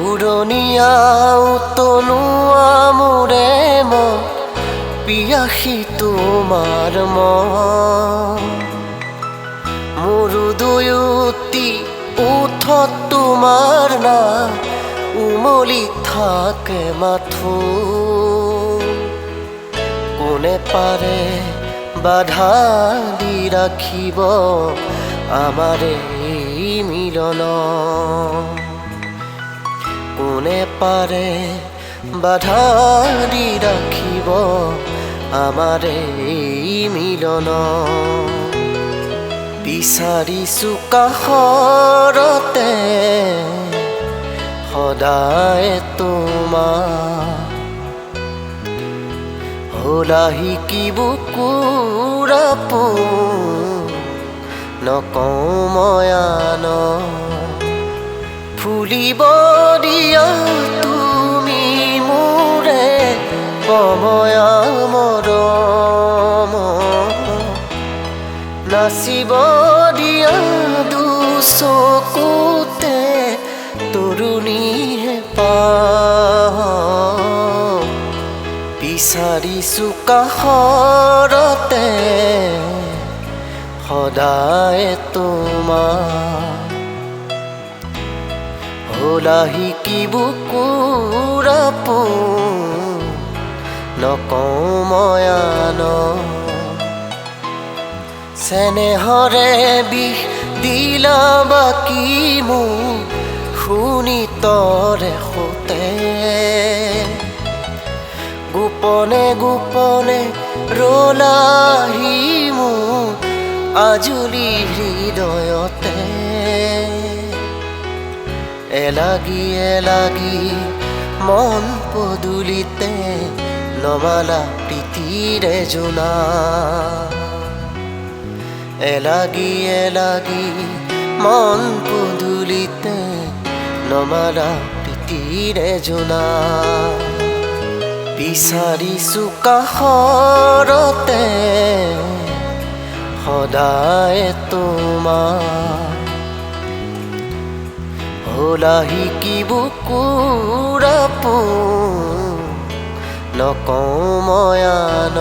উৰণীয়াও তনুৱা মোৰে মন পিয়াসী তোমাৰ মন মোৰো দুয়ুতি ওঠত তোমাৰ নাম উমলি থাকে মাথো কোনে পাৰে বাধা দি ৰাখিব আমাৰ এই মিলন কোনে পাৰে বাধা দি ৰাখিব আমাৰ এই মিলন বিচাৰিছো কাষৰতে সদায় তোমাৰ হলাহি কি বুকুৰ আপোন নকওঁ মই আন ফুলিব দিয়া তুমি মোৰে কময়া মৰম নাচিব দিয়া দুচকুতে তৰুণীহে পাওঁ বিচাৰিছো কাষৰতে সদায় তোমাৰ হলাহি কি বুকুৰ আপোন নকওঁ মই আন চেনেহৰে বিষ দিলা বাকি মোক শুনি তৰে সতে গোপনে গোপনে ৰলাহি মোক আজুলি হৃদয়তে এলাগি এলাগি মন পদূলিতে নমালা প্ৰীতিৰে জোনা এলাগি এলাগি মন পদূলিতে নমালা প্ৰীতিৰে জোনা বিচাৰিছো কাষৰতে সদায় তোমাৰ হলাহি কি বুকুৰ আপোন নকওঁ মই আন